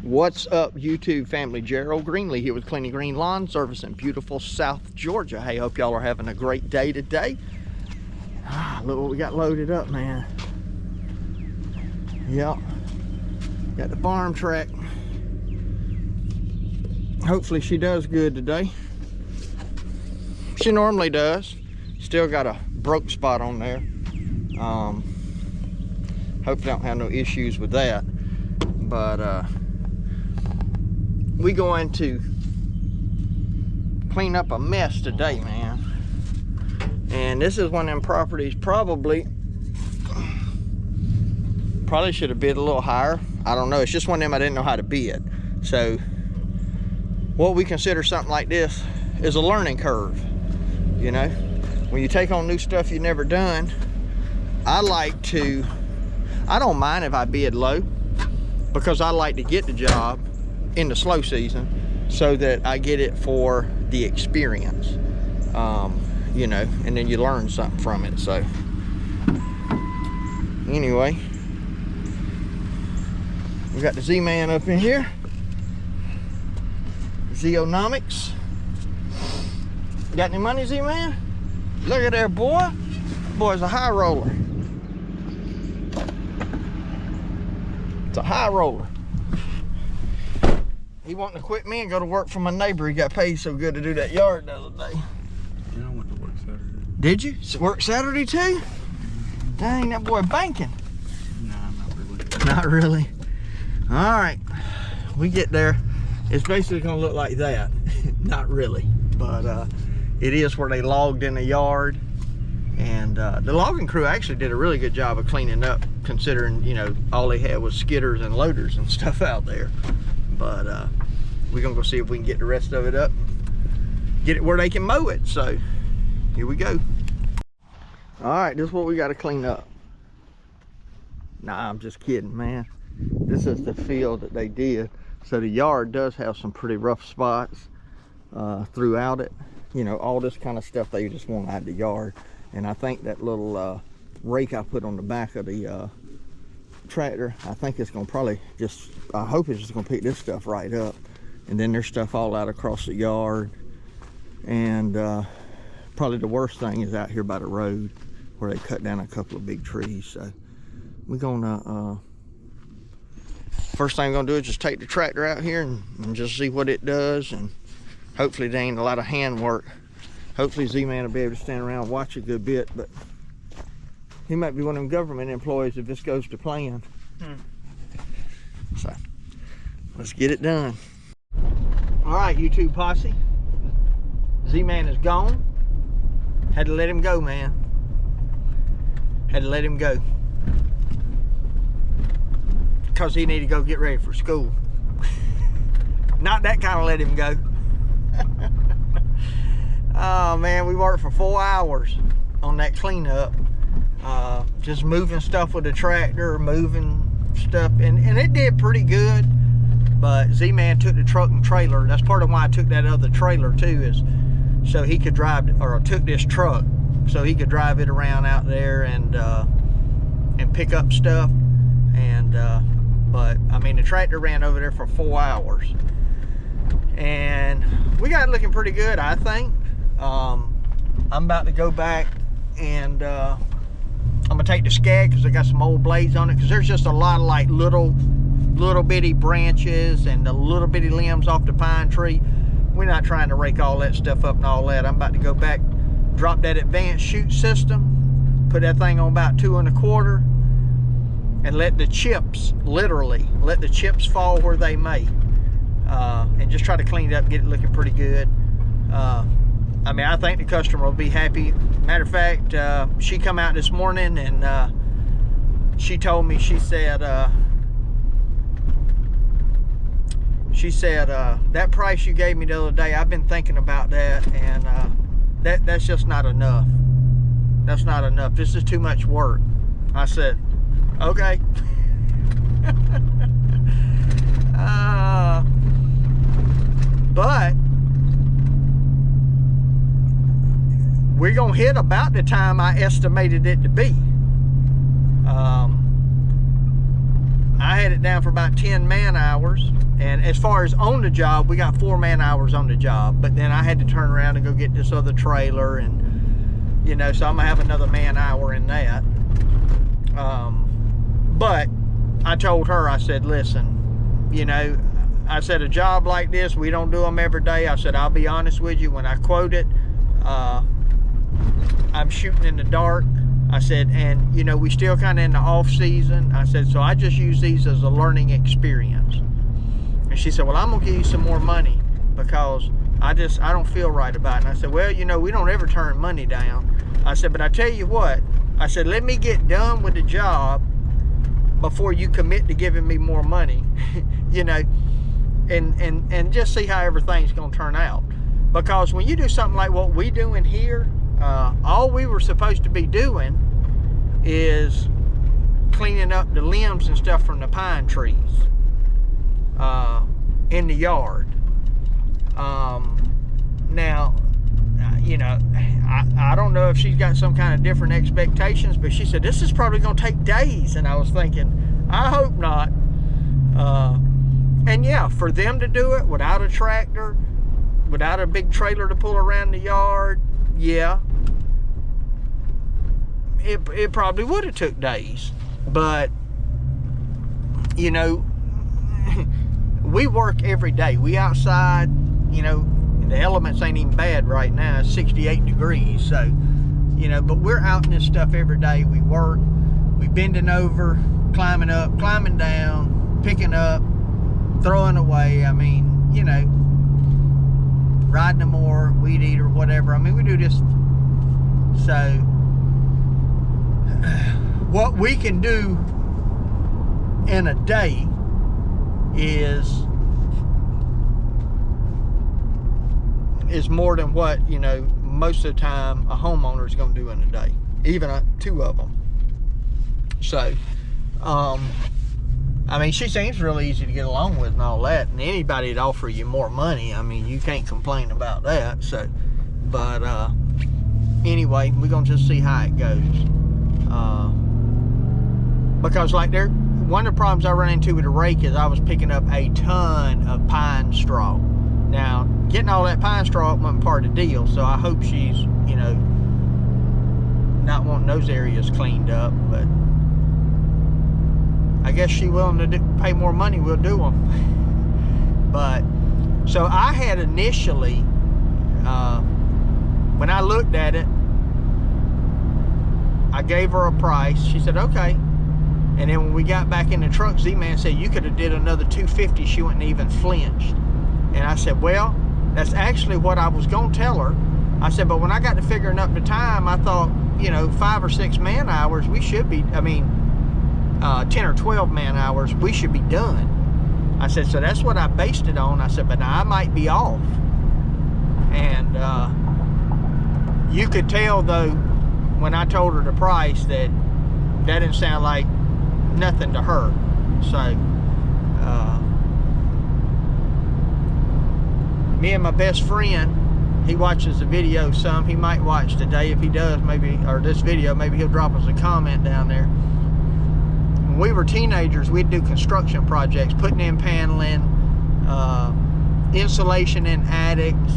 What's up, YouTube family? Gerald Greenlee here with Clean and Green Lawn Service in beautiful South Georgia. Hey, hope y'all are having a great day today. Look what we got loaded up, man. Yep, got the farm track. Hopefully she does good today. She normally does. Still got a broke spot on there. Hopefully I don't have no issues with that. But we going to clean up a mess today, man. And this is one of them properties probably should have bid a little higher. I don't know, it's just one of them I didn't know how to bid. So what we consider something like this is a learning curve. You know, when you take on new stuff you've never done, I don't mind if I bid low, because I like to get the job in the slow season so that I get it for the experience, you know, and then you learn something from it. So anyway, we got the Z-Man up in here, Zeonomics. Got any money, Z-Man? Look at there, boy. Boy's a high roller. It's a high roller. He wanting to quit me and go to work for my neighbor. He got paid so good to do that yard the other day. Yeah, I went to work Saturday. Did you? Work Saturday too? Dang, that boy banking. Nah, not really. Not really. All right, we get there. It's basically gonna look like that. Not really, but it is where they logged in the yard. And the logging crew actually did a really good job of cleaning up, considering, you know, all they had was skidders and loaders and stuff out there. But we're gonna go see if we can get the rest of it up, get it where they can mow it. So here we go. All right, this is what we got to clean up. Nah, I'm just kidding, man. This is the field that they did. So the yard does have some pretty rough spots throughout it. You know, all this kind of stuff they just want out of the yard. And I think that little rake I put on the back of the tractor, I think it's gonna probably just, I hope it's just gonna pick this stuff right up. And then there's stuff all out across the yard. And probably the worst thing is out here by the road where they cut down a couple of big trees. So we're gonna, first thing I'm gonna do is just take the tractor out here and just see what it does. And hopefully there ain't a lot of handwork. Hopefully Z-Man will be able to stand around and watch a good bit, but he might be one of them government employees if this goes to plan. So let's get it done. All right, YouTube posse. Z-Man is gone. Had to let him go, man. Had to let him go. Because he needed to go get ready for school. Not that kind of let him go. Oh man, we worked for 4 hours on that cleanup. Just moving stuff with the tractor, moving stuff, and it did pretty good. But Z-Man took the truck and trailer. That's part of why I took that other trailer too, is so he could drive, or I took this truck so he could drive it around out there and pick up stuff. And but I mean, the tractor ran over there for 4 hours, and we got it looking pretty good, I think. I'm about to go back and I'm gonna take the scag because I got some old blades on it, because there's just a lot of like little bitty branches and the little bitty limbs off the pine tree. We're not trying to rake all that stuff up and all that. I'm about to go back, drop that advanced chute system, put that thing on about 2 1/4, and let the chips, literally let the chips fall where they may, and just try to clean it up, get it looking pretty good. I mean, I think the customer will be happy. Matter of fact, she come out this morning and she told me, she said, that price you gave me the other day, I've been thinking about that, and that's just not enough. That's not enough. This is too much work. I said, okay. But we're gonna hit about the time I estimated it to be. I had it down for about 10 man hours, And as far as on the job, we got 4 man hours on the job, but then I had to turn around and go get this other trailer, and you know, so I'm gonna have another man hour in that. But I told her, I said, listen, you know, I said, a job like this, we don't do them every day. I said, I'll be honest with you, when I quote it, I'm shooting in the dark. I said, and you know, we still kind of in the off season. I said, so I just use these as a learning experience. And she said, well, I'm gonna give you some more money because I don't feel right about it. And I said, well, you know, we don't ever turn money down. I said, but I tell you what, I said, let me get done with the job before you commit to giving me more money, you know, and just see how everything's gonna turn out. Because when you do something like what we doing here, all we were supposed to be doing is cleaning up the limbs and stuff from the pine trees in the yard. Now, you know, I don't know if she's got some kind of different expectations, but she said, this is probably going to take days. And I was thinking, I hope not. And yeah, for them to do it without a tractor, without a big trailer to pull around the yard, yeah, it probably would have took days. But, you know, we work every day. We outside, you know, the elements ain't even bad right now. It's 68 degrees. So, you know, but we're out in this stuff every day. We work, we bending over, climbing up, climbing down, picking up, throwing away. I mean, you know, riding a mower, weed eater, whatever. I mean, we do this. So what we can do in a day is more than what, you know, most of the time a homeowner is going to do in a day, even 2 of them. So I mean, she seems really easy to get along with and all that, and anybody that offer you more money, I mean, you can't complain about that. So, but anyway, we're gonna just see how it goes, because like one of the problems I run into with the rake is I was picking up a ton of pine straw. Now, getting all that pine straw up wasn't part of the deal, so I hope she's, you know, not wanting those areas cleaned up, but I guess she's willing to pay more money, we'll do them. But, so I had initially, when I looked at it, I gave her a price. She said, okay. And then when we got back in the truck, Z-Man said, you could have did another $250. She wouldn't even flinched. And I said, well, that's actually what I was going to tell her. I said, but when I got to figuring up the time, I thought, you know, 5 or 6 man hours, we should be, I mean, 10 or 12 man hours, we should be done. I said, so that's what I based it on. I said, but now I might be off. And you could tell, though, when I told her the price, that didn't sound like nothing to her. So, me and my best friend, he watches the video some. He might watch today. If he does, maybe, or this video, maybe he'll drop us a comment down there. When we were teenagers, we'd do construction projects, putting in paneling, insulation in attics,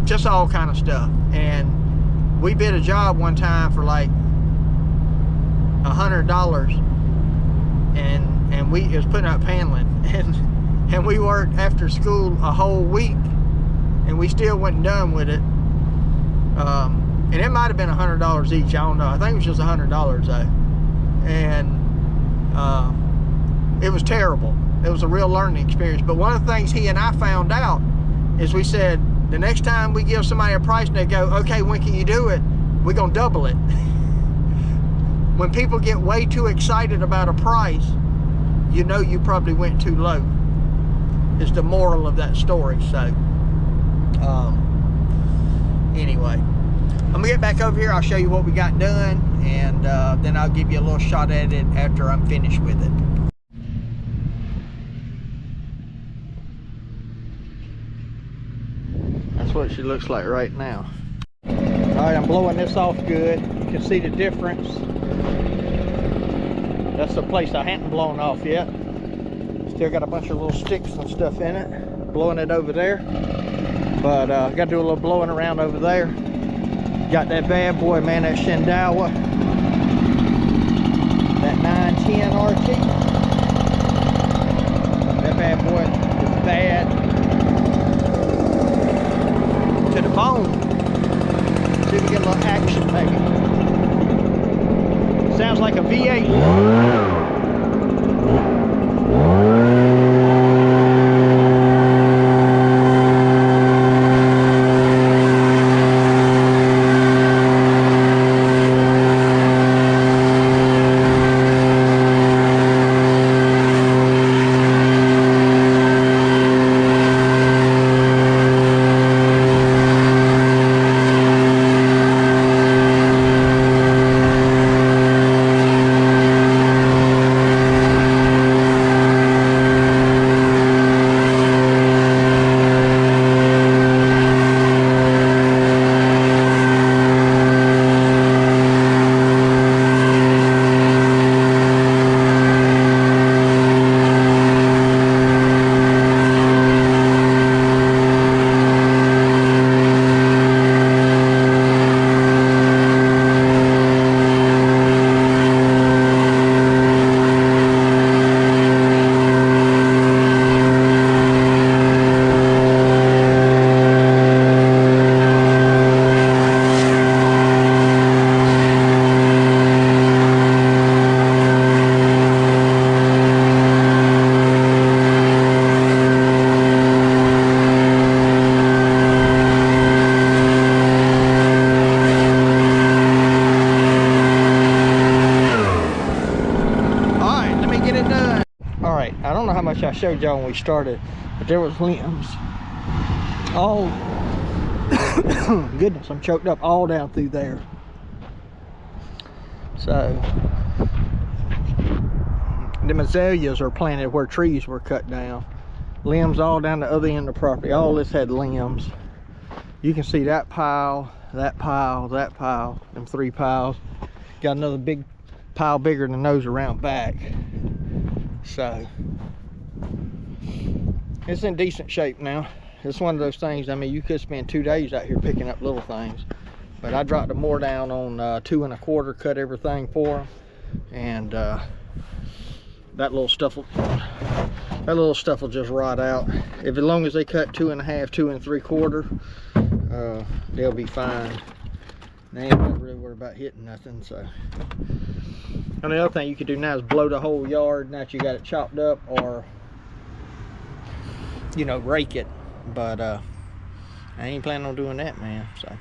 just all kind of stuff. And we bid a job one time for like $100, and it was putting up paneling, and we worked after school a whole week, and we still wasn't done with it. And it might have been $100 each, I don't know. I think it was just $100 though. And it was terrible. It was a real learning experience. But one of the things he and I found out is, we said, the next time we give somebody a price and they go, okay, when can you do it? We're gonna double it. When people get way too excited about a price, you know you probably went too low, is the moral of that story. So anyway, I'm gonna get back over here. I'll show you what we got done, and then I'll give you a little shot at it after I'm finished with it. That's what she looks like right now. All right, I'm blowing this off good. You can see the difference. That's the place I hadn't blown off yet. Still got a bunch of little sticks and stuff in it. Blowing it over there. But got to do a little blowing around over there. Got that bad boy, man, that Shindawa. That 910 RT. That bad boy is bad to the bone. See if we get a little action, maybe. Sounds like a V8. I showed y'all when we started, but there was limbs all goodness, I'm choked up all down through there. So the azaleas are planted where trees were cut down. Limbs all down the other end of the property. All this had limbs. You can see that pile, that pile, that pile, them 3 piles. Got another big pile bigger than those around back. So it's in decent shape now. It's one of those things, I mean, you could spend 2 days out here picking up little things. But I dropped the mower down on 2 1/4, cut everything for them. And that little stuff will just rot out. As long as they cut 2 1/2, 2 3/4, they'll be fine. They ain't got to really worry about hitting nothing. So, and the other thing you could do now is blow the whole yard now that you got it chopped up, or you know, rake it. But I ain't planning on doing that, man. So I'm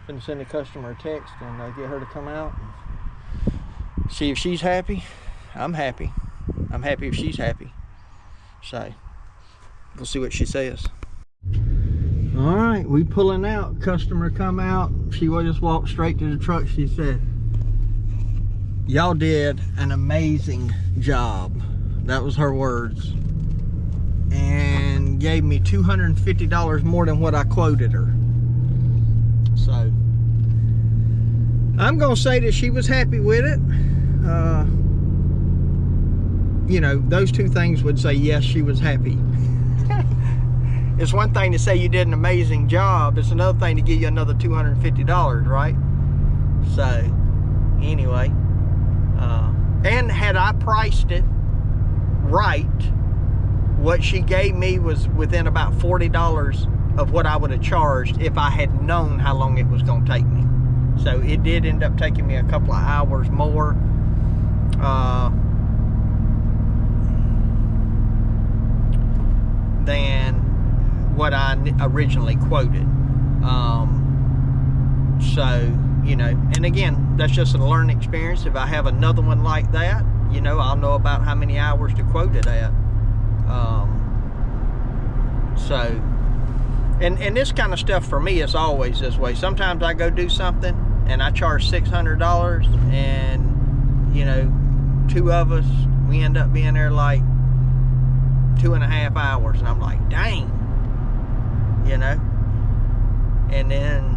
gonna send the customer a text and get her to come out and see if she's happy. I'm happy. I'm happy if she's happy. So we'll see what she says. All right, we pulling out. Customer come out. She just walked straight to the truck. She said, "Y'all did an amazing job." That was her words. And gave me $250 more than what I quoted her. So I'm gonna say that she was happy with it. You know, those two things would say yes, she was happy. It's one thing to say you did an amazing job. It's another thing to give you another $250, right? So anyway, and had I priced it right, what she gave me was within about $40 of what I would have charged if I had known how long it was going to take me. So it did end up taking me a couple of hours more. Than what I originally quoted. So, you know, and again, that's just a learning experience. If I have another one like that, you know, I'll know about how many hours to quote it at. So, and this kind of stuff for me is always this way. Sometimes I go do something and I charge $600, and you know, 2 of us, we end up being there like 2.5 hours, and I'm like, dang, you know. And then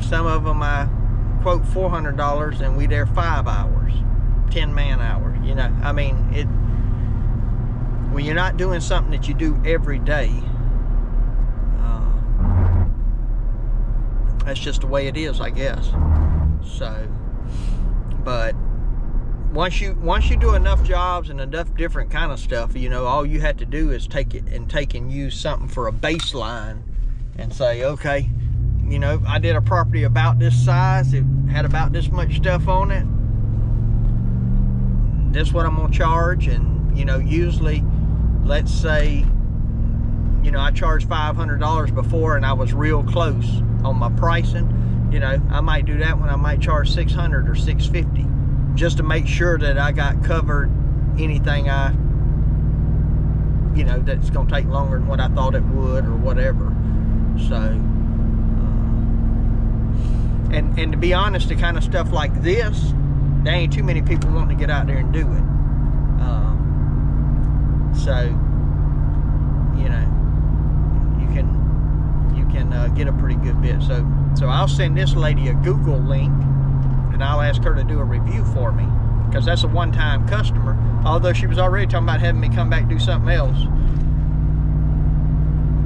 some of them I quote $400 and we there 5 hours, 10 man hours, you know. I mean, when you're not doing something that you do every day, that's just the way it is, I guess. So, but once you do enough jobs and enough different kind of stuff, you know, all you have to do is take it and use something for a baseline and say, okay, you know, I did a property about this size, it had about this much stuff on it, this is what I'm gonna charge. And you know, usually, let's say, you know, I charged $500 before and I was real close on my pricing. You know, I might do that one. I might charge $600 or $650 just to make sure that I got covered anything you know, that's gonna take longer than what I thought it would or whatever. So, and to be honest, the kind of stuff like this, there ain't too many people wanting to get out there and do it. So, you know, you can get a pretty good bit. So I'll send this lady a Google link, and I'll ask her to do a review for me, because that's a one-time customer. Although she was already talking about having me come back and do something else.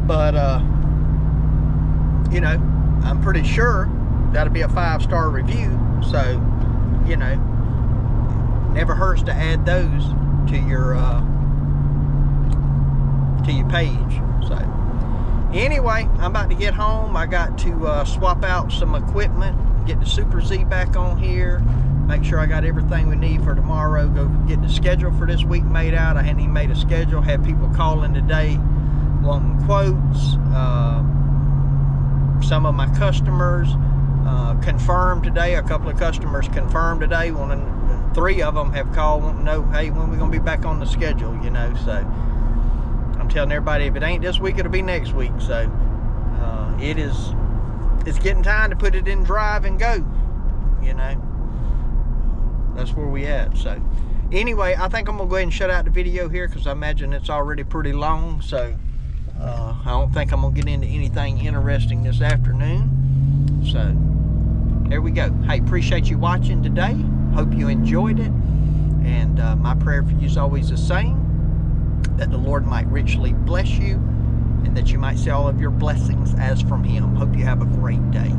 But you know, I'm pretty sure that'll be a 5-star review. So, you know, never hurts to add those to your page. So anyway, I'm about to get home. I got to swap out some equipment, get the Super Z back on here, make sure I got everything we need for tomorrow, go get the schedule for this week made out. I hadn't even made a schedule. Had people calling today wanting quotes. Some of my customers confirmed today. A couple of customers confirmed today. 3 of them have called wanting to know, hey, when we gonna be back on the schedule, you know. So I'm telling everybody, if it ain't this week, it'll be next week. So it's getting time to put it in drive and go, you know. That's where we at. So anyway, I think I'm gonna go ahead and shut out the video here, because I imagine it's already pretty long. So I don't think I'm gonna get into anything interesting this afternoon. So there we go. Hey, appreciate you watching today. Hope you enjoyed it. And my prayer for you is always the same, that the Lord might richly bless you, and that you might see all of your blessings as from Him. Hope you have a great day.